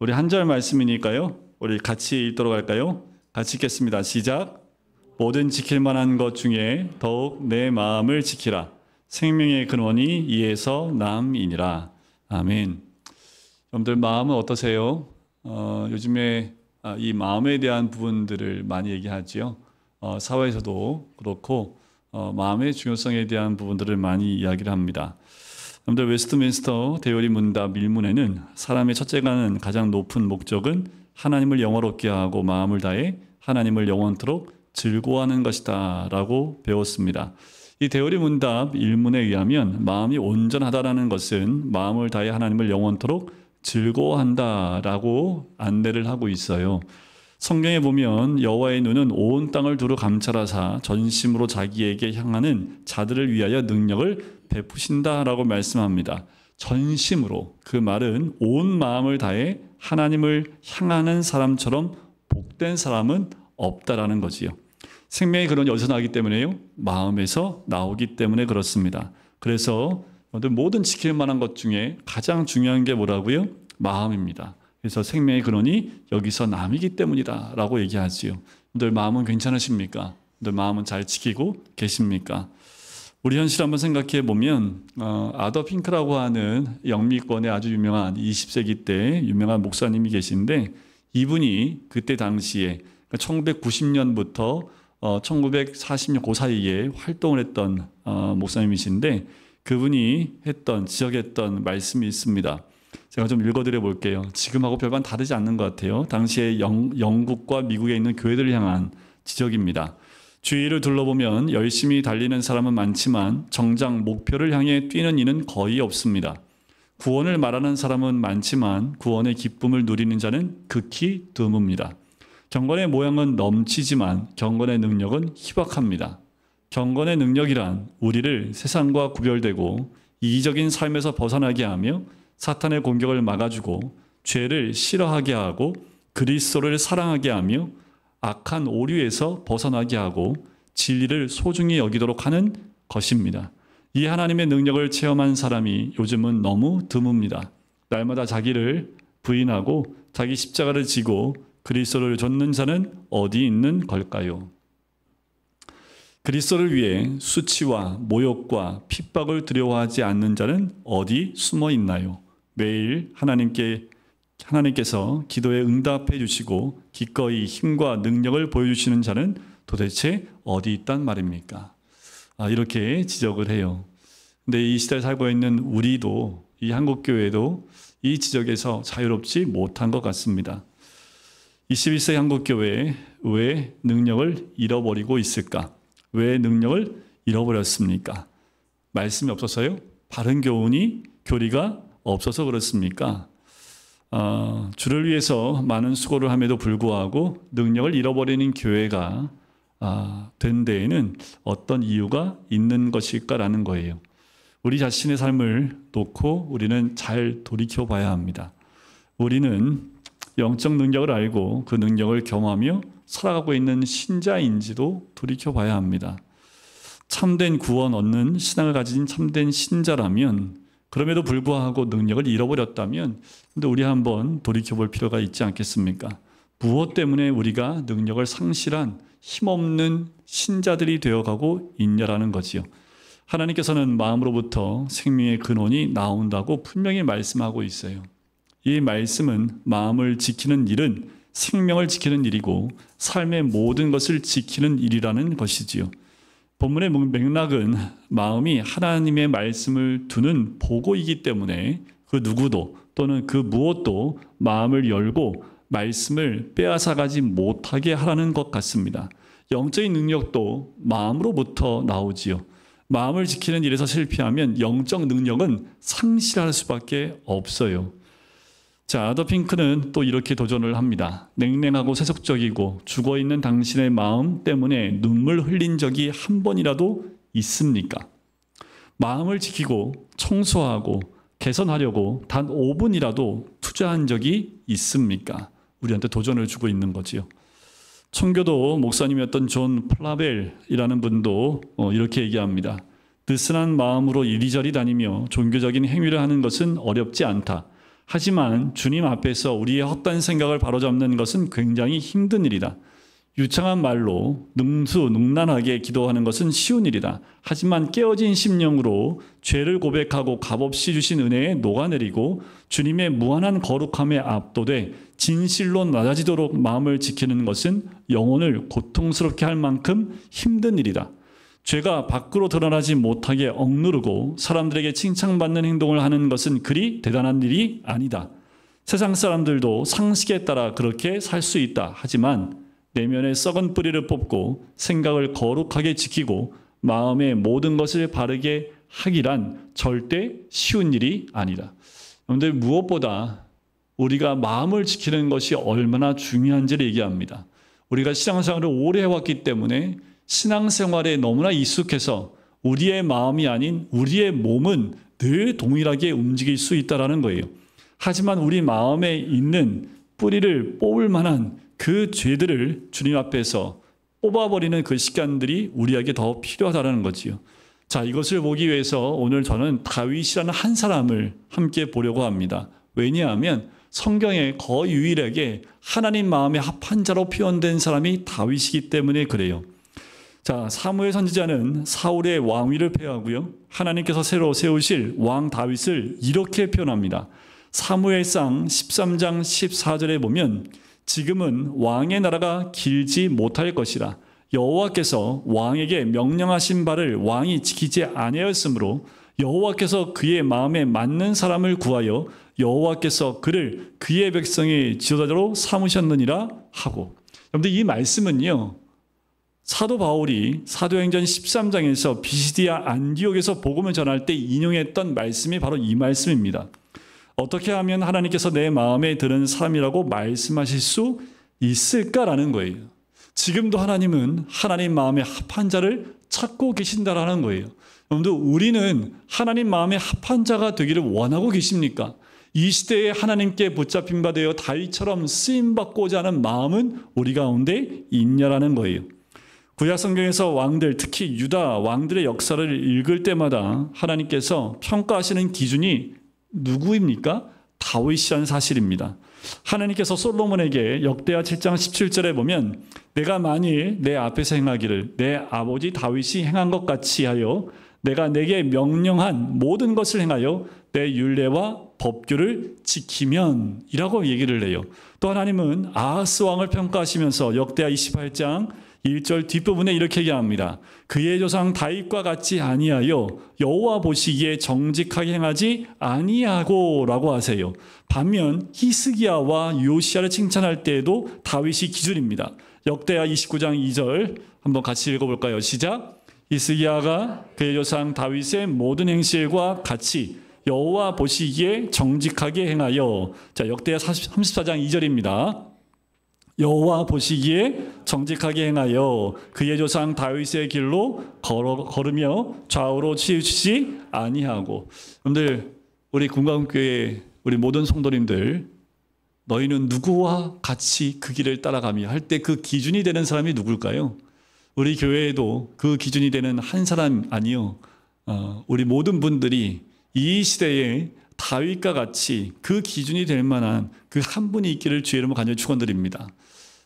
우리 한 절 말씀이니까요. 우리 같이 읽도록 할까요? 같이 읽겠습니다. 시작. 모든 지킬 만한 것 중에 더욱 내 마음을 지키라. 생명의 근원이 이에서 남이니라. 아멘. 여러분들 마음은 어떠세요? 요즘에 이 마음에 대한 부분들을 많이 얘기하지요. 사회에서도 그렇고 마음의 중요성에 대한 부분들을 많이 이야기를 합니다. 여러분들 웨스트민스터 대요리 문답 1문에는 사람의 첫째가는 가장 높은 목적은 하나님을 영화롭게 하고 마음을 다해 하나님을 영원토록 즐거워하는 것이다 라고 배웠습니다. 이 대요리 문답 1문에 의하면 마음이 온전하다라는 것은 마음을 다해 하나님을 영원토록 즐거워한다 라고 안내를 하고 있어요. 성경에 보면 여호와의 눈은 온 땅을 두루 감찰하사 전심으로 자기에게 향하는 자들을 위하여 능력을 베푸신다라고 말씀합니다. 전심으로, 그 말은 온 마음을 다해 하나님을 향하는 사람처럼 복된 사람은 없다라는 거지요. 생명의 근원이 어디서 나기 때문에요? 마음에서 나오기 때문에 그렇습니다. 그래서 모든 지킬 만한 것 중에 가장 중요한 게 뭐라고요? 마음입니다. 그래서 생명의 근원이 여기서 남이기 때문이다 라고 얘기하지요. 늘 마음은 괜찮으십니까? 늘 마음은 잘 지키고 계십니까? 우리 현실 한번 생각해 보면 아더 핑크라고 하는 영미권의 아주 유명한 20세기 때 유명한 목사님이 계신데, 이분이 그때 당시에 1990년부터 1940년 그 사이에 활동을 했던 목사님이신데, 그분이 지적했던 말씀이 있습니다. 제가 좀 읽어드려 볼게요. 지금하고 별반 다르지 않는 것 같아요. 당시에 영국과 미국에 있는 교회들을 향한 지적입니다. 주위를 둘러보면 열심히 달리는 사람은 많지만 정작 목표를 향해 뛰는 이는 거의 없습니다. 구원을 말하는 사람은 많지만 구원의 기쁨을 누리는 자는 극히 드뭅니다. 경건의 모양은 넘치지만 경건의 능력은 희박합니다. 경건의 능력이란 우리를 세상과 구별되고 이기적인 삶에서 벗어나게 하며 사탄의 공격을 막아주고 죄를 싫어하게 하고 그리스도를 사랑하게 하며 악한 오류에서 벗어나게 하고 진리를 소중히 여기도록 하는 것입니다. 이 하나님의 능력을 체험한 사람이 요즘은 너무 드뭅니다. 날마다 자기를 부인하고 자기 십자가를 지고 그리스도를 좇는 자는 어디 있는 걸까요? 그리스도를 위해 수치와 모욕과 핍박을 두려워하지 않는 자는 어디 숨어 있나요? 매일 하나님께서 기도에 응답해 주시고 기꺼이 힘과 능력을 보여주시는 자는 도대체 어디 있단 말입니까? 이렇게 지적을 해요. 근데 이 시대에 살고 있는 우리도, 이 한국교회도 이 지적에서 자유롭지 못한 것 같습니다. 21세기 한국교회에 왜 능력을 잃어버리고 있을까? 왜 능력을 잃어버렸습니까? 말씀이 없어서요? 바른 교리가 없어서 그렇습니까? 주를 위해서 많은 수고를 함에도 불구하고 능력을 잃어버리는 교회가 된 데에는 어떤 이유가 있는 것일까라는 거예요. 우리 자신의 삶을 놓고 우리는 잘 돌이켜 봐야 합니다. 우리는 영적 능력을 알고 그 능력을 경험하며 살아가고 있는 신자인지도 돌이켜 봐야 합니다. 참된 구원 얻는 신앙을 가진 참된 신자라면, 그럼에도 불구하고 능력을 잃어버렸다면, 근데 우리 한번 돌이켜볼 필요가 있지 않겠습니까? 무엇 때문에 우리가 능력을 상실한 힘없는 신자들이 되어가고 있냐라는 거지요. 하나님께서는 마음으로부터 생명의 근원이 나온다고 분명히 말씀하고 있어요. 이 말씀은 마음을 지키는 일은 생명을 지키는 일이고 삶의 모든 것을 지키는 일이라는 것이지요. 본문의 맥락은 마음이 하나님의 말씀을 두는 보고이기 때문에 그 누구도 또는 그 무엇도 마음을 열고 말씀을 빼앗아가지 못하게 하라는 것 같습니다. 영적인 능력도 마음으로부터 나오지요. 마음을 지키는 일에서 실패하면 영적 능력은 상실할 수밖에 없어요. 자, 아더 핑크는 또 이렇게 도전을 합니다. 냉랭하고 세속적이고 죽어있는 당신의 마음 때문에 눈물 흘린 적이 한 번이라도 있습니까? 마음을 지키고 청소하고 개선하려고 단 5분이라도 투자한 적이 있습니까? 우리한테 도전을 주고 있는 거지요. 청교도 목사님이었던 존 플라벨이라는 분도 이렇게 얘기합니다. 느슨한 마음으로 이리저리 다니며 종교적인 행위를 하는 것은 어렵지 않다. 하지만 주님 앞에서 우리의 헛된 생각을 바로잡는 것은 굉장히 힘든 일이다. 유창한 말로 능수능란하게 기도하는 것은 쉬운 일이다. 하지만 깨어진 심령으로 죄를 고백하고 값없이 주신 은혜에 녹아내리고 주님의 무한한 거룩함에 압도돼 진실로 낮아지도록 마음을 지키는 것은 영혼을 고통스럽게 할 만큼 힘든 일이다. 죄가 밖으로 드러나지 못하게 억누르고 사람들에게 칭찬받는 행동을 하는 것은 그리 대단한 일이 아니다. 세상 사람들도 상식에 따라 그렇게 살 수 있다. 하지만 내면의 썩은 뿌리를 뽑고 생각을 거룩하게 지키고 마음의 모든 것을 바르게 하기란 절대 쉬운 일이 아니다. 여러분들, 무엇보다 우리가 마음을 지키는 것이 얼마나 중요한지를 얘기합니다. 우리가 신앙생활을 오래 해왔기 때문에 신앙생활에 너무나 익숙해서 우리의 마음이 아닌 우리의 몸은 늘 동일하게 움직일 수 있다는 거예요. 하지만 우리 마음에 있는 뿌리를 뽑을 만한 그 죄들을 주님 앞에서 뽑아버리는 그 시간들이 우리에게 더 필요하다는 거지요. 자, 이것을 보기 위해서 오늘 저는 다윗이라는 한 사람을 함께 보려고 합니다. 왜냐하면 성경에 거의 유일하게 하나님 마음에 합한 자로 표현된 사람이 다윗이기 때문에 그래요. 자, 사무엘 선지자는 사울의 왕위를 폐하고요, 하나님께서 새로 세우실 왕 다윗을 이렇게 표현합니다. 사무엘상 13장 14절에 보면 지금은 왕의 나라가 길지 못할 것이라 여호와께서 왕에게 명령하신 바를 왕이 지키지 아니하였으므로 여호와께서 그의 마음에 맞는 사람을 구하여 여호와께서 그를 그의 백성의 지도자로 삼으셨느니라 하고, 여러분들 이 말씀은요, 사도 바울이 사도행전 13장에서 비시디아 안디옥에서 복음을 전할 때 인용했던 말씀이 바로 이 말씀입니다. 어떻게 하면 하나님께서 내 마음에 드는 사람이라고 말씀하실 수 있을까라는 거예요. 지금도 하나님은 하나님 마음에 합한 자를 찾고 계신다라는 거예요. 여러분들, 우리는 하나님 마음에 합한 자가 되기를 원하고 계십니까? 이 시대에 하나님께 붙잡힌 바 되어 다윗처럼 쓰임받고자 하는 마음은 우리 가운데 있냐라는 거예요. 구약 성경에서 왕들, 특히 유다 왕들의 역사를 읽을 때마다 하나님께서 평가하시는 기준이 누구입니까? 다윗이라는 사실입니다. 하나님께서 솔로몬에게 역대하 7장 17절에 보면 내가 만일 내 앞에서 행하기를 내 아버지 다윗이 행한 것 같이 하여 내가 내게 명령한 모든 것을 행하여 내 율례와 법규를 지키면 이라고 얘기를 해요. 또 하나님은 아하스 왕을 평가하시면서 역대하 28장 1절 뒷부분에 이렇게 얘기합니다. 그의 조상 다윗과 같이 아니하여 여호와 보시기에 정직하게 행하지 아니하고 라고 하세요. 반면 히스기야와 요시야를 칭찬할 때에도 다윗이 기준입니다. 역대하 29장 2절 한번 같이 읽어볼까요? 시작. 히스기야가 그의 조상 다윗의 모든 행실과 같이 여호와 보시기에 정직하게 행하여, 자, 역대하 34장 2절입니다. 여호와 보시기에 정직하게 행하여 그의 조상 다윗의 길로 걸으며 좌우로 치우치지 아니하고. 여러분들, 우리 군강교회 우리 모든 성도님들, 너희는 누구와 같이 그 길을 따라가며 할 때 그 기준이 되는 사람이 누굴까요? 우리 교회에도 그 기준이 되는 한 사람 아니요, 우리 모든 분들이 이 시대에 다윗과 같이 그 기준이 될 만한 그 한 분이 있기를 주의 이름으로 간절히 축원드립니다.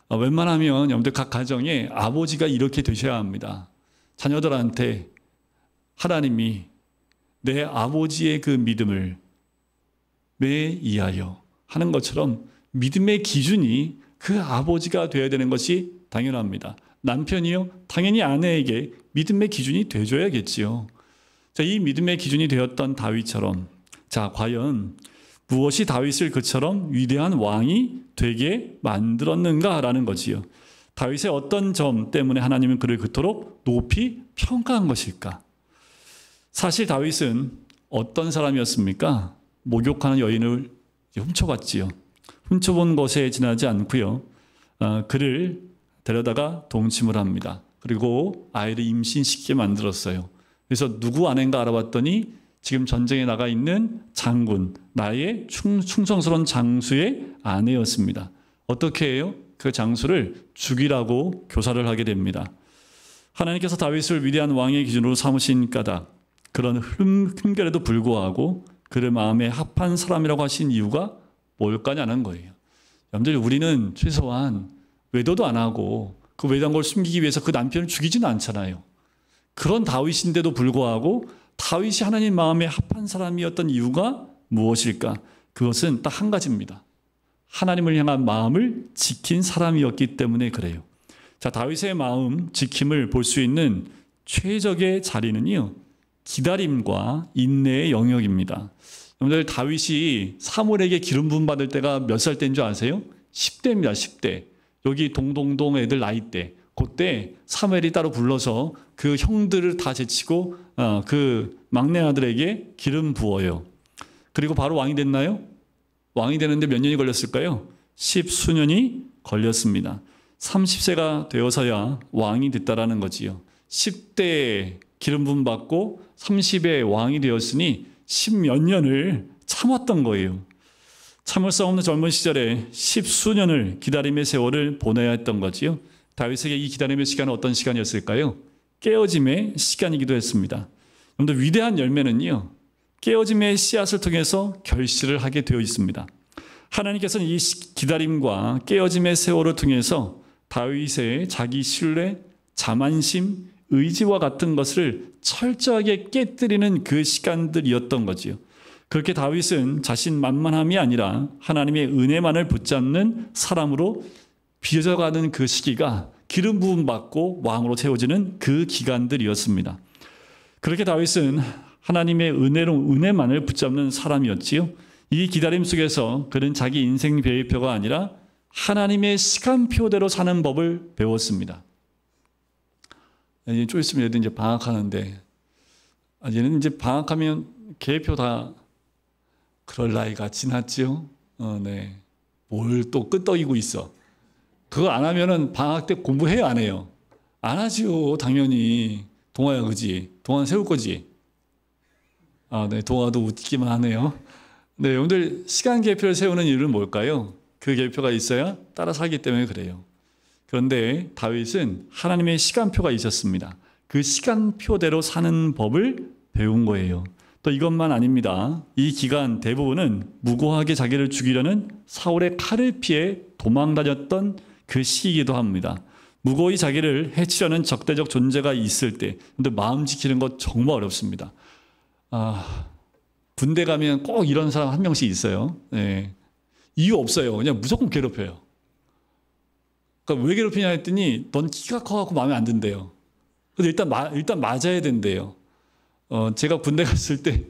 웬만하면 여러분들 각 가정에 아버지가 이렇게 되셔야 합니다. 자녀들한테 하나님이 내 아버지의 그 믿음을 매이하여 하는 것처럼 믿음의 기준이 그 아버지가 되어야 되는 것이 당연합니다. 남편이요, 당연히 아내에게 믿음의 기준이 되어줘야겠지요. 자, 이 믿음의 기준이 되었던 다윗처럼, 자, 과연 무엇이 다윗을 그처럼 위대한 왕이 되게 만들었는가라는 거지요. 다윗의 어떤 점 때문에 하나님은 그를 그토록 높이 평가한 것일까? 사실 다윗은 어떤 사람이었습니까? 목욕하는 여인을 훔쳐봤지요. 훔쳐본 것에 지나지 않고요, 그를 데려다가 동침을 합니다. 그리고 아이를 임신시키게 만들었어요. 그래서 누구 아내인가 알아봤더니 지금 전쟁에 나가 있는 장군, 나의 충성스러운 장수의 아내였습니다. 어떻게 해요? 그 장수를 죽이라고 교사를 하게 됩니다. 하나님께서 다윗을 위대한 왕의 기준으로 삼으신 까닭, 그런 흠결에도 불구하고 그를 마음에 합한 사람이라고 하신 이유가 뭘까냐는 거예요. 여러분들, 우리는 최소한 외도도 안 하고 그 외도한 걸 숨기기 위해서 그 남편을 죽이지는 않잖아요. 그런 다윗인데도 불구하고 다윗이 하나님 마음에 합한 사람이었던 이유가 무엇일까? 그것은 딱 한 가지입니다. 하나님을 향한 마음을 지킨 사람이었기 때문에 그래요. 자, 다윗의 마음 지킴을 볼 수 있는 최적의 자리는요, 기다림과 인내의 영역입니다. 여러분들, 다윗이 사무엘에게 기름 부음 받을 때가 몇 살 때인 줄 아세요? 10대입니다. 10대. 여기 동동동 애들 나이 때. 그때 사무엘이 따로 불러서 그 형들을 다 제치고 그 막내 아들에게 기름 부어요. 그리고 바로 왕이 됐나요? 왕이 되는데 몇 년이 걸렸을까요? 10수년이 걸렸습니다. 30세가 되어서야 왕이 됐다라는 거지요. 10대에 기름 부음 받고 30에 왕이 되었으니 10몇 년을 참았던 거예요. 참을 수 없는 젊은 시절에 10수년을 기다림의 세월을 보내야 했던 거지요. 다윗에게 이 기다림의 시간은 어떤 시간이었을까요? 깨어짐의 시간이기도 했습니다. 여러분들, 위대한 열매는요, 깨어짐의 씨앗을 통해서 결실을 하게 되어 있습니다. 하나님께서는 이 기다림과 깨어짐의 세월을 통해서 다윗의 자기 신뢰, 자만심, 의지와 같은 것을 철저하게 깨뜨리는 그 시간들이었던 거지요. 그렇게 다윗은 자신 만만함이 아니라 하나님의 은혜만을 붙잡는 사람으로 빚어가는 그 시기가 기름 부음 받고 왕으로 채워지는 그 기간들이었습니다. 그렇게 다윗은 하나님의 은혜만을 붙잡는 사람이었지요. 이 기다림 속에서 그는 자기 인생 배회표가 아니라 하나님의 시간표대로 사는 법을 배웠습니다. 좀 있으면 얘들 이제 방학하는데, 얘는 이제 방학하면 계획표 다 그럴 나이가 지났지요. 네. 뭘 또 끄떡이고 있어. 그거 안 하면은 방학 때 공부해요, 안 해요? 안 하지요, 당연히. 동아야, 그지? 동아는 세울 거지? 네, 동아도 웃기만 하네요. 네, 여러분들, 시간 계획표를 세우는 이유는 뭘까요? 그 계획표가 있어야 따라 살기 때문에 그래요. 그런데 다윗은 하나님의 시간표가 있었습니다. 그 시간표대로 사는 법을 배운 거예요. 또 이것만 아닙니다. 이 기간 대부분은 무고하게 자기를 죽이려는 사울의 칼을 피해 도망다녔던 그 시기이기도 합니다. 무고히 자기를 해치려는 적대적 존재가 있을 때, 근데 마음 지키는 거 정말 어렵습니다. 군대 가면 꼭 이런 사람 한 명씩 있어요. 네. 이유 없어요. 그냥 무조건 괴롭혀요. 그러니까 왜 괴롭히냐 했더니 넌 키가 커갖고 마음에 안 든대요. 근데 일단 맞아야 된대요. 제가 군대 갔을 때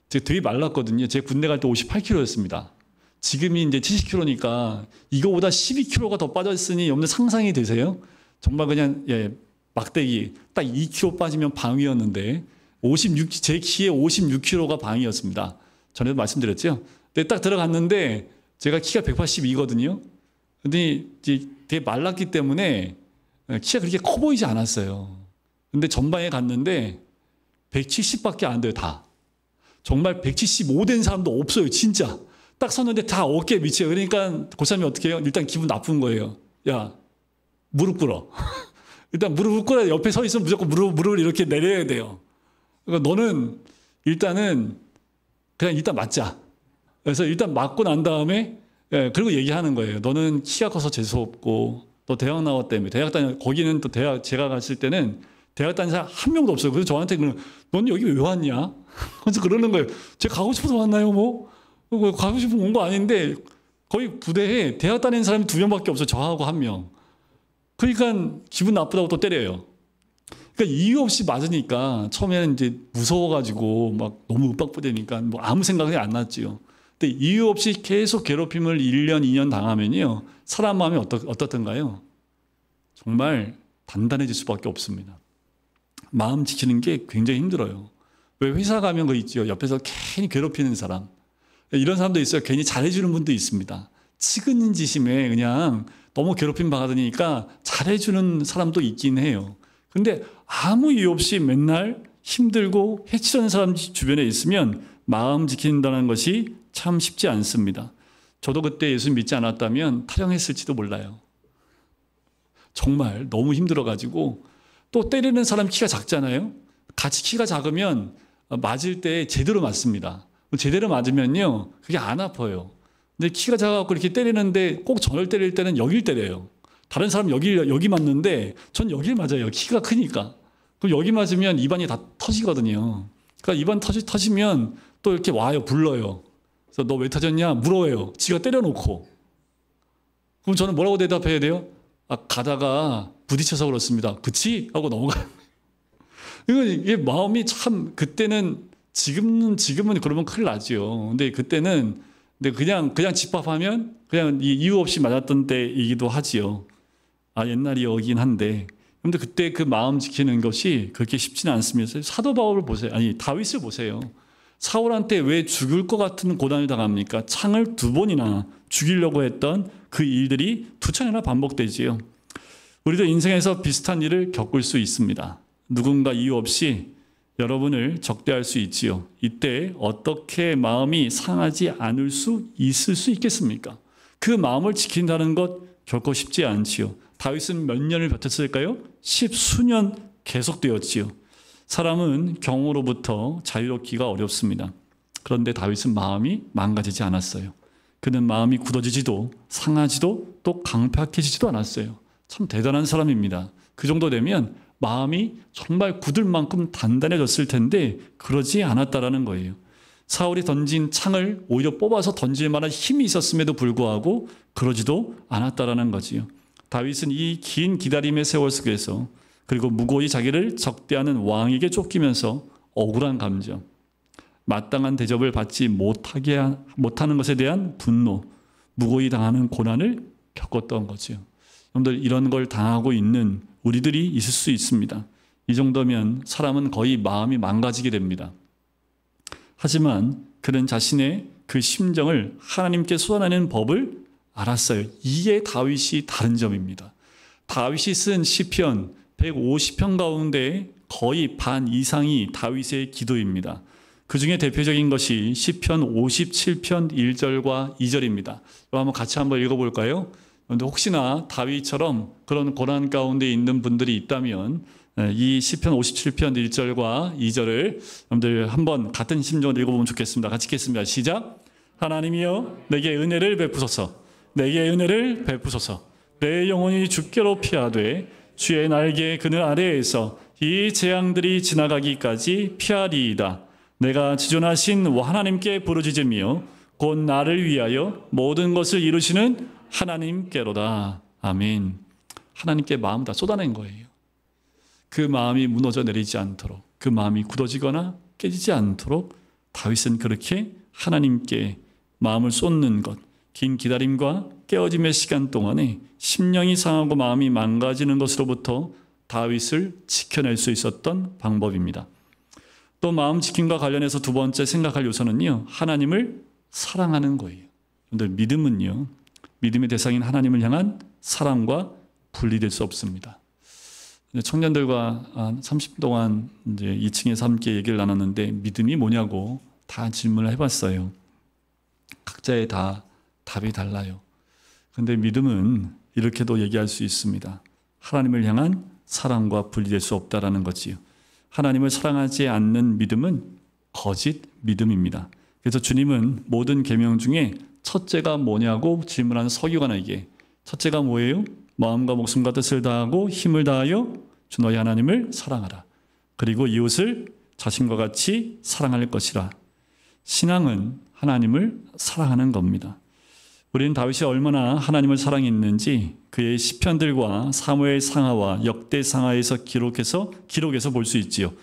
제가 되게 말랐거든요. 제가 군대 갈 때 58kg였습니다. 지금이 이제 70kg니까 이거보다 12kg가 더 빠졌으니 여러분들 상상이 되세요? 정말 그냥 막대기 딱 2kg 빠지면 방위였는데 제 키에 56kg가 방위였습니다. 전에도 말씀드렸죠. 근데 딱 들어갔는데 제가 키가 182거든요. 근데 이제 되게 말랐기 때문에 키가 그렇게 커 보이지 않았어요. 근데 전방에 갔는데 170밖에 안 돼요, 다. 정말 175 된 사람도 없어요, 진짜. 딱 섰는데 다 어깨에 미쳐요. 그러니까 고사님이 어떻게 해요? 일단 기분 나쁜 거예요. 야, 무릎 꿇어. 일단 무릎을 꿇어야 돼. 옆에 서 있으면 무조건 무릎을 이렇게 내려야 돼요. 그러니까 너는 일단은 그냥 일단 맞자. 그래서 일단 맞고 난 다음에 그리고 얘기하는 거예요. 너는 키가 커서 재수없고 또 대학 나왔다며. 거기는 또 대학 제가 갔을 때는 대학 다니는 사람 한 명도 없어요. 그래서 저한테 넌 여기 왜 왔냐? 그래서 그러는 거예요. 제가 가고 싶어서 왔나요, 뭐? 가고 싶으면 온 거 아닌데 거의 부대에 대학 다니는 사람이 2명밖에 없어요. 저하고 1명. 그러니까 기분 나쁘다고 또 때려요. 그러니까 이유 없이 맞으니까 처음에는 이제 무서워가지고 막 너무 윽박부대니까 뭐 아무 생각이 안 났지요. 근데 이유 없이 계속 괴롭힘을 1년, 2년 당하면요. 사람 마음이 어떻던가요? 정말 단단해질 수밖에 없습니다. 마음 지키는 게 굉장히 힘들어요. 왜 회사 가면 그 있죠. 옆에서 괜히 괴롭히는 사람. 이런 사람도 있어요. 괜히 잘해주는 분도 있습니다. 측은지심에 그냥 너무 괴롭힘 받으니까 잘해주는 사람도 있긴 해요. 근데 아무 이유 없이 맨날 힘들고 해치려는 사람 주변에 있으면 마음 지킨다는 것이 참 쉽지 않습니다. 저도 그때 예수 믿지 않았다면 탈영했을지도 몰라요. 정말 너무 힘들어가지고 또 때리는 사람 키가 작잖아요. 같이 키가 작으면 맞을 때 제대로 맞습니다. 제대로 맞으면요, 그게 안 아파요. 근데 키가 작아갖고 이렇게 때리는데 꼭 저를 때릴 때는 여길 때려요. 다른 사람 여기 맞는데 전 여길 맞아요. 키가 크니까. 그럼 여기 맞으면 입안이 다 터지거든요. 그러니까 입안 터지면 또 이렇게 와요. 불러요. 그래서 너 왜 터졌냐? 물어요. 지가 때려놓고. 그럼 저는 뭐라고 대답해야 돼요? 가다가 부딪혀서 그렇습니다. 그치? 하고 넘어가요. 이게 마음이 참, 그때는, 지금은 그러면 큰일 나죠. 근데 그때는, 그냥 집합하면 그냥 이유 없이 맞았던 때이기도 하지요. 옛날이긴 한데. 근데 그때 그 마음 지키는 것이 그렇게 쉽지는 않습니다. 사도 바울을 보세요. 다윗을 보세요. 사울한테 왜 죽을 것 같은 고난을 당합니까? 창을 2번이나 죽이려고 했던 그 일들이 2차례나 반복되지요. 우리도 인생에서 비슷한 일을 겪을 수 있습니다. 누군가 이유 없이 여러분을 적대할 수 있지요. 이때 어떻게 마음이 상하지 않을 수 있을 수 있겠습니까? 그 마음을 지킨다는 것 결코 쉽지 않지요. 다윗은 몇 년을 버텼을까요? 10수년 계속되었지요. 사람은 경우로부터 자유롭기가 어렵습니다. 그런데 다윗은 마음이 망가지지 않았어요. 그는 마음이 굳어지지도 상하지도 또 강팍해지지도 않았어요. 참 대단한 사람입니다. 그 정도 되면 마음이 정말 굳을 만큼 단단해졌을 텐데 그러지 않았다라는 거예요. 사울이 던진 창을 오히려 뽑아서 던질 만한 힘이 있었음에도 불구하고 그러지도 않았다라는 거지요. 다윗은 이 긴 기다림의 세월 속에서 그리고 무고히 자기를 적대하는 왕에게 쫓기면서 억울한 감정, 마땅한 대접을 받지 못하는 것에 대한 분노, 무고히 당하는 고난을 겪었던 거죠. 여러분들 이런 걸 당하고 있는 우리들이 있을 수 있습니다. 이 정도면 사람은 거의 마음이 망가지게 됩니다. 하지만 그는 자신의 그 심정을 하나님께 쏟아내는 법을 알았어요. 이게 다윗이 다른 점입니다. 다윗이 쓴 시편 150편 가운데 거의 반 이상이 다윗의 기도입니다. 그 중에 대표적인 것이 시편 57편 1절과 2절입니다. 한번 같이 한번 읽어볼까요? 그런데 혹시나 다윗처럼 그런 고난 가운데 있는 분들이 있다면 이 시편 57편 1절과 2절을 여러분들 한번 같은 심정으로 읽어보면 좋겠습니다. 같이 읽겠습니다. 시작. 하나님이여 내게 은혜를 베푸소서. 내게 은혜를 베푸소서. 내 영혼이 주께로 피하되 주의 날개 그늘 아래에서 이 재앙들이 지나가기까지 피하리이다. 내가 지존하신 하나님께 부르짖으며 곧 나를 위하여 모든 것을 이루시는 하나님께로다. 아멘. 하나님께 마음 다 쏟아낸 거예요. 그 마음이 무너져 내리지 않도록, 그 마음이 굳어지거나 깨지지 않도록 다윗은 그렇게 하나님께 마음을 쏟는 것, 긴 기다림과 깨어짐의 시간 동안에 심령이 상하고 마음이 망가지는 것으로부터 다윗을 지켜낼 수 있었던 방법입니다. 또 마음 지킴과 관련해서 두 번째 생각할 요소는요, 하나님을 사랑하는 거예요. 그런데 믿음은요, 믿음의 대상인 하나님을 향한 사랑과 분리될 수 없습니다. 청년들과 한 30분 동안 이제 2층에서 함께 얘기를 나눴는데 믿음이 뭐냐고 다 질문을 해봤어요. 각자의 다 답이 달라요. 그런데 믿음은 이렇게도 얘기할 수 있습니다. 하나님을 향한 사랑과 분리될 수 없다라는 거지요. 하나님을 사랑하지 않는 믿음은 거짓 믿음입니다. 그래서 주님은 모든 계명 중에 첫째가 뭐냐고 질문하는 서기관에게 첫째가 뭐예요? 마음과 목숨과 뜻을 다하고 힘을 다하여 주 너희 하나님을 사랑하라. 그리고 이웃을 자신과 같이 사랑할 것이라. 신앙은 하나님을 사랑하는 겁니다. 우리는 다윗이 얼마나 하나님을 사랑했는지 그의 시편들과 사무엘 상하와 역대 상하에서 기록해서 볼 수 있지요.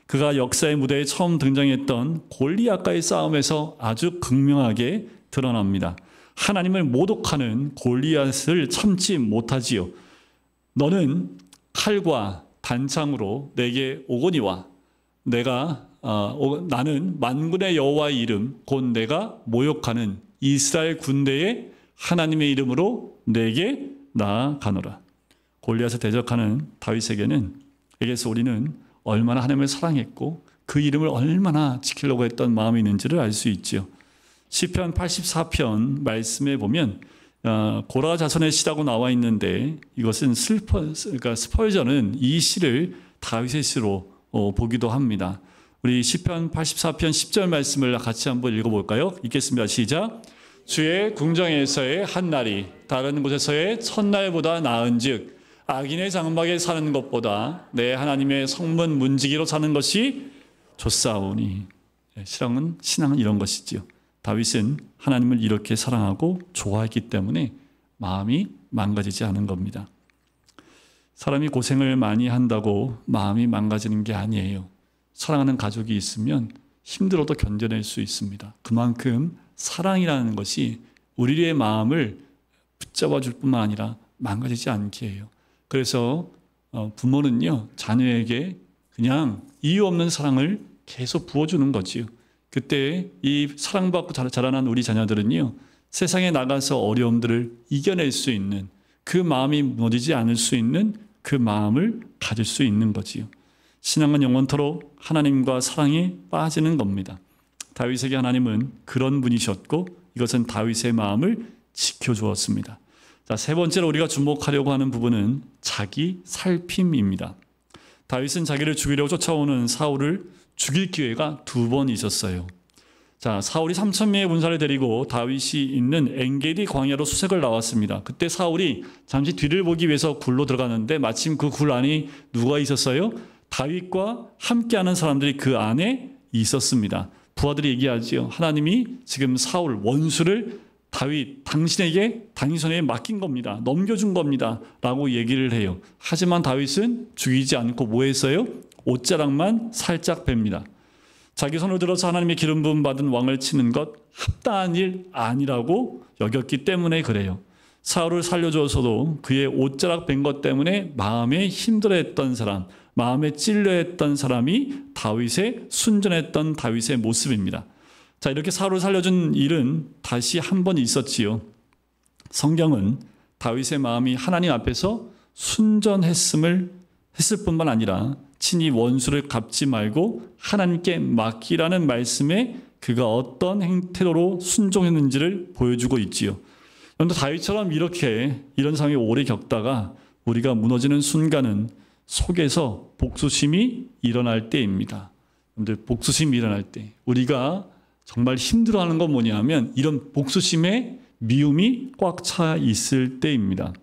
그가 역사의 무대에 처음 등장했던 골리앗과의 싸움에서 아주 극명하게 드러납니다. 하나님을 모독하는 골리앗을 참지 못하지요. 너는 칼과 단창으로 내게 오거니와 나는 만군의 여호와의 이름 곧 내가 모욕하는 이스라엘 군대의 하나님의 이름으로 내게 나아가노라. 골리앗을 대적하는 다윗에게서 우리는 얼마나 하나님을 사랑했고 그 이름을 얼마나 지키려고 했던 마음이 있는지를 알 수 있지요. 시편 84편 말씀에 보면 고라 자손의 시라고 나와 있는데 이것은 스펄전은 이 시를 다윗의 시로 보기도 합니다. 우리 시편 84편 10절 말씀을 같이 한번 읽어볼까요? 읽겠습니다. 시작. 주의 궁정에서의 한 날이 다른 곳에서의 첫날보다 나은즉 악인의 장막에 사는 것보다 내 하나님의 성문 문지기로 사는 것이 좋사오니. 신앙은 이런 것이지요. 다윗은 하나님을 이렇게 사랑하고 좋아했기 때문에 마음이 망가지지 않은 겁니다. 사람이 고생을 많이 한다고 마음이 망가지는 게 아니에요. 사랑하는 가족이 있으면 힘들어도 견뎌낼 수 있습니다. 그만큼 사랑이라는 것이 우리의 마음을 붙잡아 줄 뿐만 아니라 망가지지 않게 해요. 그래서 부모는요, 자녀에게 그냥 이유 없는 사랑을 계속 부어주는 거지요. 그때 이 사랑받고 자라난 우리 자녀들은요, 세상에 나가서 어려움들을 이겨낼 수 있는, 그 마음이 무너지지 않을 수 있는 그 마음을 가질 수 있는 거지요. 신앙은 영원토록 하나님과 사랑에 빠지는 겁니다. 다윗에게 하나님은 그런 분이셨고 이것은 다윗의 마음을 지켜주었습니다. 자, 세 번째로 우리가 주목하려고 하는 부분은 자기 살핌입니다. 다윗은 자기를 죽이려고 쫓아오는 사울을 죽일 기회가 2번 있었어요. 자, 사울이 3,000명의 군사를 데리고 다윗이 있는 엔게디 광야로 수색을 나왔습니다. 그때 사울이 잠시 뒤를 보기 위해서 굴로 들어갔는데 마침 그 굴 안에 누가 있었어요? 다윗과 함께하는 사람들이 그 안에 있었습니다. 부하들이 얘기하지요. 하나님이 지금 사울 원수를 다윗 당신에게 당신 손에 맡긴 겁니다. 넘겨준 겁니다. 라고 얘기를 해요. 하지만 다윗은 죽이지 않고 뭐 했어요? 옷자락만 살짝 뺍니다. 자기 손을 들어서 하나님의 기름 부음 받은 왕을 치는 것 합당한 일 아니라고 여겼기 때문에 그래요. 사울을 살려줘서도 그의 옷자락 뺀 것 때문에 마음에 힘들어했던 사람, 마음에 찔려했던 사람이 다윗의 순전했던 다윗의 모습입니다. 자, 이렇게 사울을 살려준 일은 다시 한 번 있었지요. 성경은 다윗의 마음이 하나님 앞에서 순전했을 뿐만 아니라 친히 원수를 갚지 말고 하나님께 맡기라는 말씀에 그가 어떤 행태로 순종했는지를 보여주고 있지요. 그런데 다윗처럼 이런 상황에 오래 겪다가 우리가 무너지는 순간은 속에서 복수심이 일어날 때입니다. 여러분들, 복수심이 일어날 때 우리가 정말 힘들어하는 건 뭐냐면 이런 복수심의 미움이 꽉 차 있을 때입니다.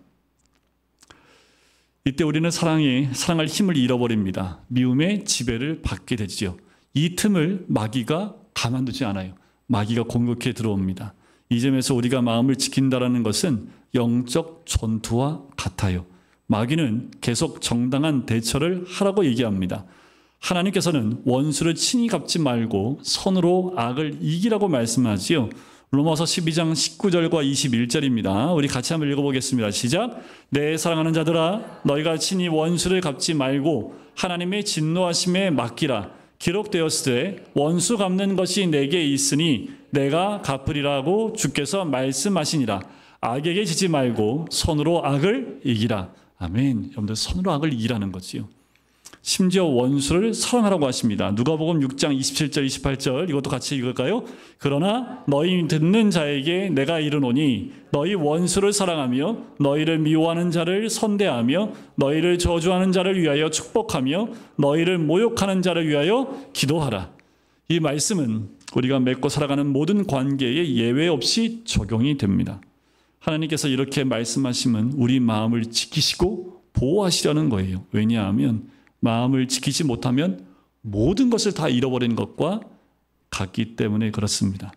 이때 우리는 사랑할 힘을 잃어버립니다. 미움의 지배를 받게 되지요. 이 틈을 마귀가 가만두지 않아요. 마귀가 공격해 들어옵니다. 이 점에서 우리가 마음을 지킨다는 것은 영적 전투와 같아요. 마귀는 계속 정당한 대처를 하라고 얘기합니다. 하나님께서는 원수를 친히 갚지 말고 선으로 악을 이기라고 말씀하지요. 로마서 12장 19절과 21절입니다. 우리 같이 한번 읽어보겠습니다. 시작. 내 사랑하는 자들아, 너희가 친히 원수를 갚지 말고 하나님의 진노하심에 맡기라. 기록되었을 때 원수 갚는 것이 내게 있으니 내가 갚으리라고 주께서 말씀하시니라. 악에게 지지 말고 손으로 악을 이기라. 아멘. 여러분들, 손으로 악을 이기라는 거지요. 심지어 원수를 사랑하라고 하십니다. 누가복음 6장 27절 28절 이것도 같이 읽을까요? 그러나 너희 듣는 자에게 내가 이르노니 너희 원수를 사랑하며 너희를 미워하는 자를 선대하며 너희를 저주하는 자를 위하여 축복하며 너희를 모욕하는 자를 위하여 기도하라. 이 말씀은 우리가 맺고 살아가는 모든 관계에 예외 없이 적용이 됩니다. 하나님께서 이렇게 말씀하시면 우리 마음을 지키시고 보호하시려는 거예요. 왜냐하면 마음을 지키지 못하면 모든 것을 다 잃어버리는 것과 같기 때문에 그렇습니다.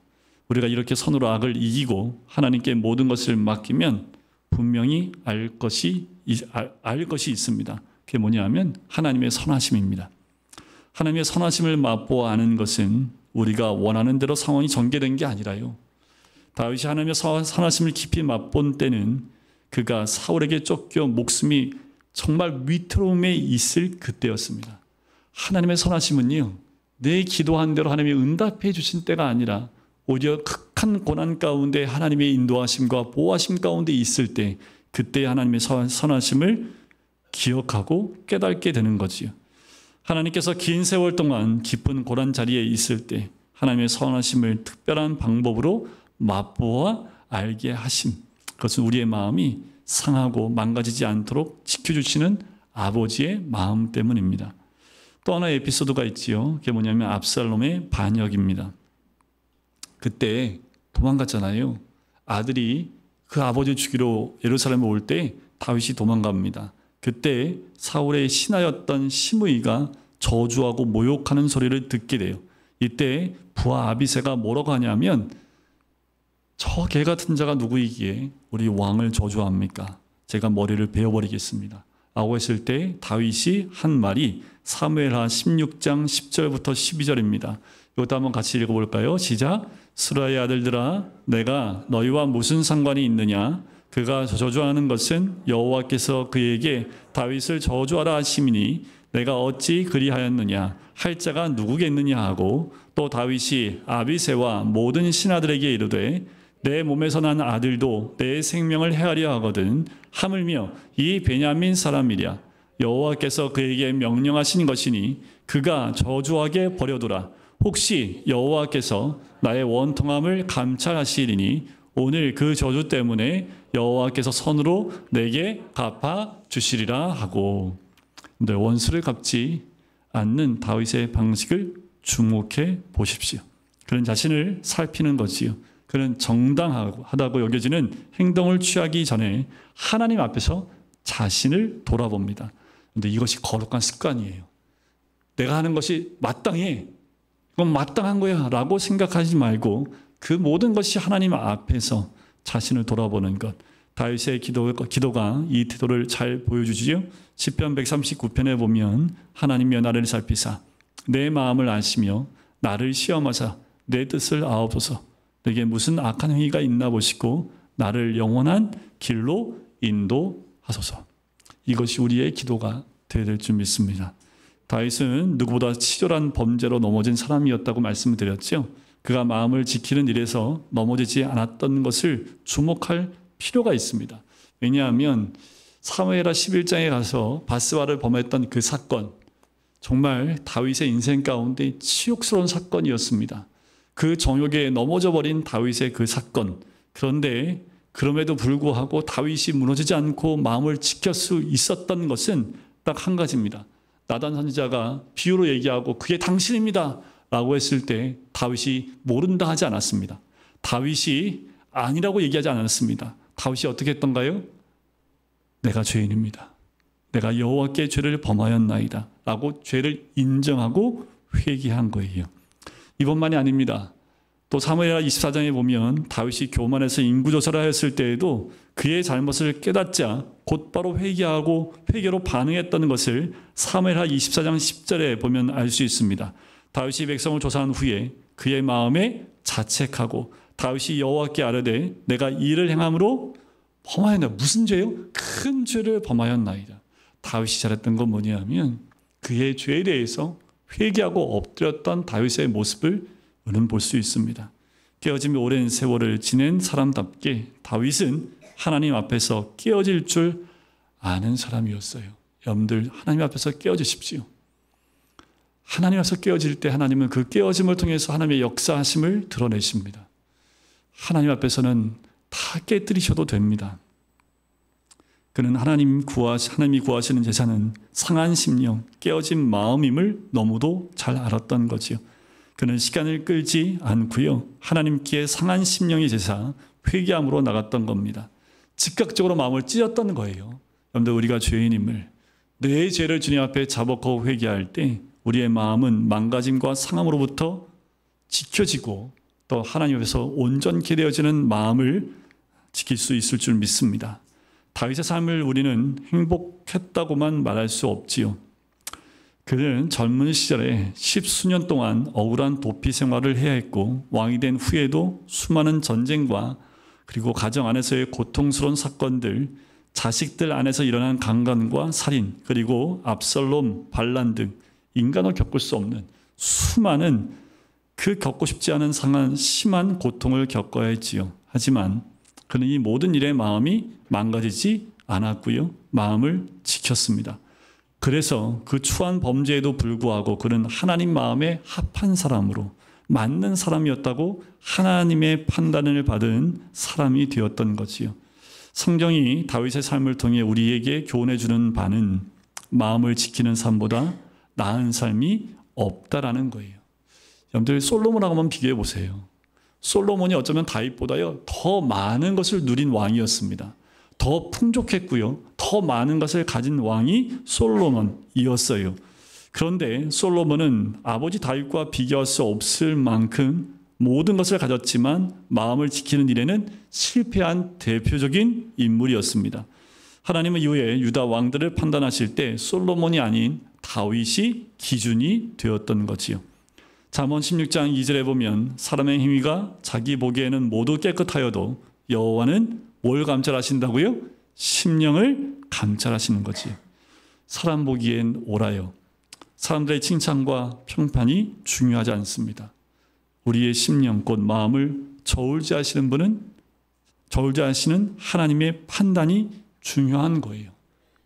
우리가 이렇게 선으로 악을 이기고 하나님께 모든 것을 맡기면 분명히 알 것이 있습니다. 그게 뭐냐면 하나님의 선하심입니다. 하나님의 선하심을 맛보아 아는 것은 우리가 원하는 대로 상황이 전개된 게 아니라요. 다윗이 하나님의 선하심을 깊이 맛본 때는 그가 사울에게 쫓겨 목숨이 정말 위태로움에 있을 그때였습니다. 하나님의 선하심은요, 내 기도한 대로 하나님이 응답해 주신 때가 아니라 오히려 극한 고난 가운데 하나님의 인도하심과 보호하심 가운데 있을 때 그때 하나님의 선하심을 기억하고 깨닫게 되는 거지요. 하나님께서 긴 세월 동안 깊은 고난 자리에 있을 때 하나님의 선하심을 특별한 방법으로 맛보아 알게 하심, 그것은 우리의 마음이 상하고 망가지지 않도록 지켜주시는 아버지의 마음 때문입니다. 또 하나의 에피소드가 있지요. 그게 뭐냐면 압살롬의 반역입니다. 그때 도망갔잖아요. 아들이 그 아버지 죽이러 예루살렘에 올 때 다윗이 도망갑니다. 그때 사울의 신하였던 시므이가 저주하고 모욕하는 소리를 듣게 돼요. 이때 부하 아비새가 뭐라고 하냐면 저 개 같은 자가 누구이기에 우리 왕을 저주합니까? 제가 머리를 베어버리겠습니다. 라고 했을 때 다윗이 한 말이 사무엘하 16장 10절부터 12절입니다. 이것도 한번 같이 읽어볼까요? 시작. 스라의 아들들아 내가 너희와 무슨 상관이 있느냐? 그가 저주하는 것은 여호와께서 그에게 다윗을 저주하라 하심이니 내가 어찌 그리하였느냐? 할 자가 누구겠느냐 하고 또 다윗이 아비새와 모든 신하들에게 이르되 내 몸에서 난 아들도 내 생명을 해하려 하거든 하물며 이 베냐민 사람이랴 여호와께서 그에게 명령하신 것이니 그가 저주하게 버려두라. 혹시 여호와께서 나의 원통함을 감찰하시리니 오늘 그 저주 때문에 여호와께서 선으로 내게 갚아 주시리라 하고. 원수를 갚지 않는 다윗의 방식을 주목해 보십시오. 그런 자신을 살피는 거지요. 그는 정당하다고 여겨지는 행동을 취하기 전에 하나님 앞에서 자신을 돌아봅니다. 그런데 이것이 거룩한 습관이에요. 내가 하는 것이 마땅해. 이건 마땅한 거야 라고 생각하지 말고 그 모든 것이 하나님 앞에서 자신을 돌아보는 것. 다윗의 기도가 이 태도를 잘 보여주지요. 시편 139편에 보면 하나님이여 나를 살피사 내 마음을 아시며 나를 시험하사 내 뜻을 아옵소서. 내게 무슨 악한 행위가 있나 보시고 나를 영원한 길로 인도하소서. 이것이 우리의 기도가 되어야 될 줄 믿습니다. 다윗은 누구보다 치졸한 범죄로 넘어진 사람이었다고 말씀을 드렸죠. 그가 마음을 지키는 일에서 넘어지지 않았던 것을 주목할 필요가 있습니다. 왜냐하면 사무엘하 11장에 가서 바스바를 범했던 그 사건, 정말 다윗의 인생 가운데 치욕스러운 사건이었습니다. 그 정욕에 넘어져 버린 다윗의 그 사건. 그런데 그럼에도 불구하고 다윗이 무너지지 않고 마음을 지킬 수 있었던 것은 딱 한 가지입니다. 나단 선지자가 비유로 얘기하고 그게 당신입니다 라고 했을 때 다윗이 모른다 하지 않았습니다. 다윗이 아니라고 얘기하지 않았습니다. 다윗이 어떻게 했던가요? 내가 죄인입니다. 내가 여호와께 죄를 범하였나이다 라고 죄를 인정하고 회개한 거예요. 이것만이 아닙니다. 또 사무엘하 24장에 보면 다윗이 교만해서 인구조사를 하였을 때에도 그의 잘못을 깨닫자 곧바로 회개하고 회개로 반응했다는 것을 사무엘하 24장 10절에 보면 알 수 있습니다. 다윗이 백성을 조사한 후에 그의 마음에 자책하고 다윗이 여호와께 아뢰되 내가 이를 행함으로 범하였나. 무슨 죄요? 큰 죄를 범하였나이다. 다윗이 잘했던 건 뭐냐면 그의 죄에 대해서 회개하고 엎드렸던 다윗의 모습을 우리는 볼 수 있습니다. 깨어짐이 오랜 세월을 지낸 사람답게 다윗은 하나님 앞에서 깨어질 줄 아는 사람이었어요. 여러분들 하나님 앞에서 깨어지십시오. 하나님 앞에서 깨어질 때 하나님은 그 깨어짐을 통해서 하나님의 역사하심을 드러내십니다. 하나님 앞에서는 다 깨뜨리셔도 됩니다. 그는 하나님이 구하시는 제사는 상한 심령, 깨어진 마음임을 너무도 잘 알았던 거지요. 그는 시간을 끌지 않고요. 하나님께 상한 심령의 제사, 회개함으로 나갔던 겁니다. 즉각적으로 마음을 찢었던 거예요. 여러분들 우리가 죄인임을, 내 죄를 주님 앞에 자복하고 회개할 때 우리의 마음은 망가짐과 상함으로부터 지켜지고 또 하나님 앞에서 온전케 되어지는 마음을 지킬 수 있을 줄 믿습니다. 다윗의 삶을 우리는 행복했다고만 말할 수 없지요. 그는 젊은 시절에 10수년 동안 억울한 도피 생활을 해야 했고 왕이 된 후에도 수많은 전쟁과 그리고 가정 안에서의 고통스러운 사건들, 자식들 안에서 일어난 강간과 살인, 그리고 압살롬, 반란 등 인간으로 겪을 수 없는 수많은 그 겪고 싶지 않은 상한 심한 고통을 겪어야 했지요. 하지만 그는 이 모든 일에 마음이 망가지지 않았고요. 마음을 지켰습니다. 그래서 그 추한 범죄에도 불구하고 그는 하나님 마음에 합한 사람으로 맞는 사람이었다고 하나님의 판단을 받은 사람이 되었던 거지요. 성경이 다윗의 삶을 통해 우리에게 교훈해 주는 바는 마음을 지키는 삶보다 나은 삶이 없다라는 거예요. 여러분들 솔로몬하고 한번 비교해 보세요. 솔로몬이 어쩌면 다윗보다요 더 많은 것을 누린 왕이었습니다. 더 풍족했고요. 더 많은 것을 가진 왕이 솔로몬이었어요. 그런데 솔로몬은 아버지 다윗과 비교할 수 없을 만큼 모든 것을 가졌지만 마음을 지키는 일에는 실패한 대표적인 인물이었습니다. 하나님은 이후에 유다 왕들을 판단하실 때 솔로몬이 아닌 다윗이 기준이 되었던 거지요. 잠언 16장 2절에 보면 사람의 행위가 자기 보기에는 모두 깨끗하여도 여호와는 뭘 감찰하신다고요? 심령을 감찰하시는 거지요. 사람 보기엔 옳아요. 사람들의 칭찬과 평판이 중요하지 않습니다. 우리의 심령 곧 마음을 저울질하시는 분은 저울질하시는 하나님의 판단이 중요한 거예요.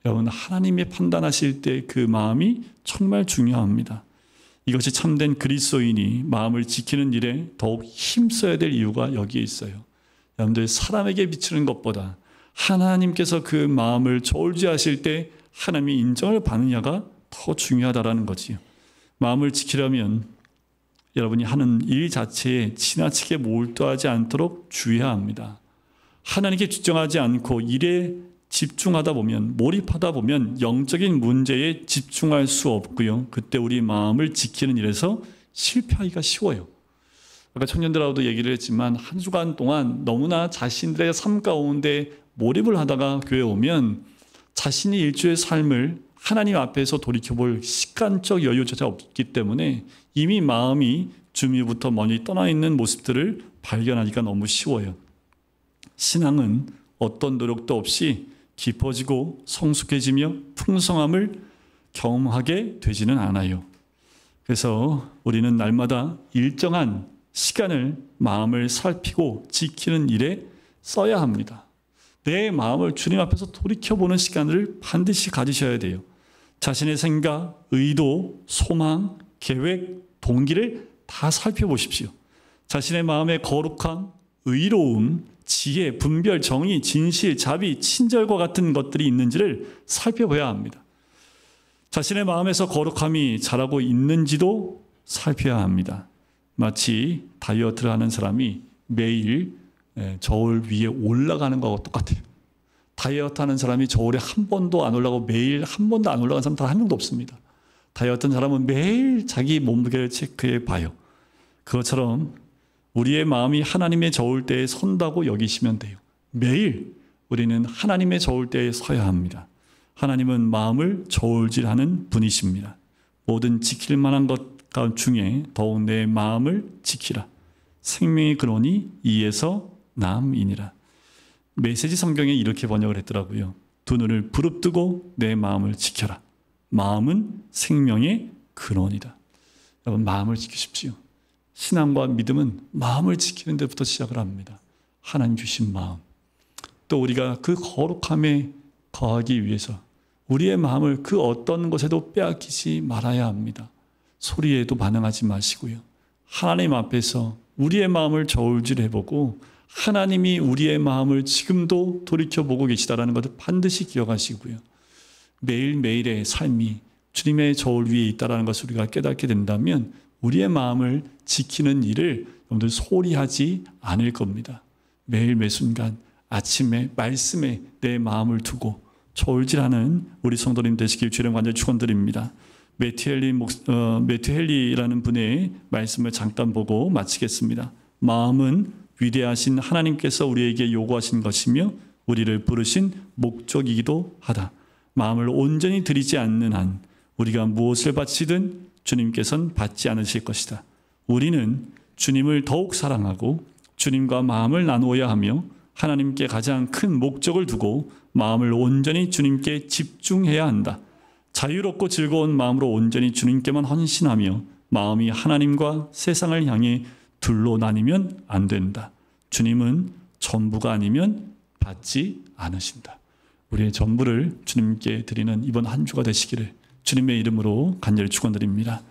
여러분 하나님의 판단하실 때 그 마음이 정말 중요합니다. 이것이 참된 그리스도인이 마음을 지키는 일에 더욱 힘써야 될 이유가 여기에 있어요. 여러분들 사람에게 비추는 것보다 하나님께서 그 마음을 저울질하실 때 하나님이 인정을 받느냐가 더 중요하다라는 거지요. 마음을 지키려면 여러분이 하는 일 자체에 지나치게 몰두하지 않도록 주의해야 합니다. 하나님께 집중하지 않고 일에 집중하다 보면 몰입하다 보면 영적인 문제에 집중할 수 없고요. 그때 우리 마음을 지키는 일에서 실패하기가 쉬워요. 아까 청년들하고도 얘기를 했지만 한 주간 동안 너무나 자신들의 삶 가운데 몰입을 하다가 교회에 오면 자신이 일주의 삶을 하나님 앞에서 돌이켜볼 시간적 여유조차 없기 때문에 이미 마음이 주님부터 멀리 떠나 있는 모습들을 발견하기가 너무 쉬워요. 신앙은 어떤 노력도 없이 깊어지고 성숙해지며 풍성함을 경험하게 되지는 않아요. 그래서 우리는 날마다 일정한 시간을 마음을 살피고 지키는 일에 써야 합니다. 내 마음을 주님 앞에서 돌이켜보는 시간을 반드시 가지셔야 돼요. 자신의 생각, 의도, 소망, 계획, 동기를 다 살펴보십시오. 자신의 마음의 거룩함, 의로움, 지혜, 분별, 정의, 진실, 자비, 친절과 같은 것들이 있는지를 살펴봐야 합니다. 자신의 마음에서 거룩함이 자라고 있는지도 살펴야 합니다. 마치 다이어트를 하는 사람이 매일 저울 위에 올라가는 거하고 똑같아요. 다이어트 하는 사람이 저울에 한 번도 안 올라가고 매일 한 번도 안 올라간 사람 단 한 명도 없습니다. 다이어트 하는 사람은 매일 자기 몸무게를 체크해 봐요. 그것처럼 우리의 마음이 하나님의 저울대에 선다고 여기시면 돼요. 매일 우리는 하나님의 저울대에 서야 합니다. 하나님은 마음을 저울질하는 분이십니다. 모든 지킬 만한 것 중에 더욱 내 마음을 지키라. 생명의 근원이 이에서 남이니라. 메시지 성경에 이렇게 번역을 했더라고요. 두 눈을 부릅뜨고 내 마음을 지켜라. 마음은 생명의 근원이다. 여러분 마음을 지키십시오. 신앙과 믿음은 마음을 지키는 데부터 시작을 합니다. 하나님 주신 마음. 또 우리가 그 거룩함에 거하기 위해서 우리의 마음을 그 어떤 것에도 빼앗기지 말아야 합니다. 소리에도 반응하지 마시고요. 하나님 앞에서 우리의 마음을 저울질해보고 하나님이 우리의 마음을 지금도 돌이켜보고 계시다는 것을 반드시 기억하시고요. 매일매일의 삶이 주님의 저울 위에 있다는 것을 우리가 깨닫게 된다면 우리의 마음을 지키는 일을 여러분들 소홀히 하지 않을 겁니다. 매일 매순간 아침에 말씀에 내 마음을 두고 저울질하는 우리 성도님 되시길 주님 간절히 축원드립니다. 매튜 헨리라는 분의 말씀을 잠깐 보고 마치겠습니다. 마음은 위대하신 하나님께서 우리에게 요구하신 것이며 우리를 부르신 목적이기도 하다. 마음을 온전히 드리지 않는 한 우리가 무엇을 바치든 주님께서는 받지 않으실 것이다. 우리는 주님을 더욱 사랑하고 주님과 마음을 나누어야 하며 하나님께 가장 큰 목적을 두고 마음을 온전히 주님께 집중해야 한다. 자유롭고 즐거운 마음으로 온전히 주님께만 헌신하며 마음이 하나님과 세상을 향해 둘로 나뉘면 안 된다. 주님은 전부가 아니면 받지 않으신다. 우리의 전부를 주님께 드리는 이번 한 주가 되시기를 주님의 이름으로 간절히 축원드립니다.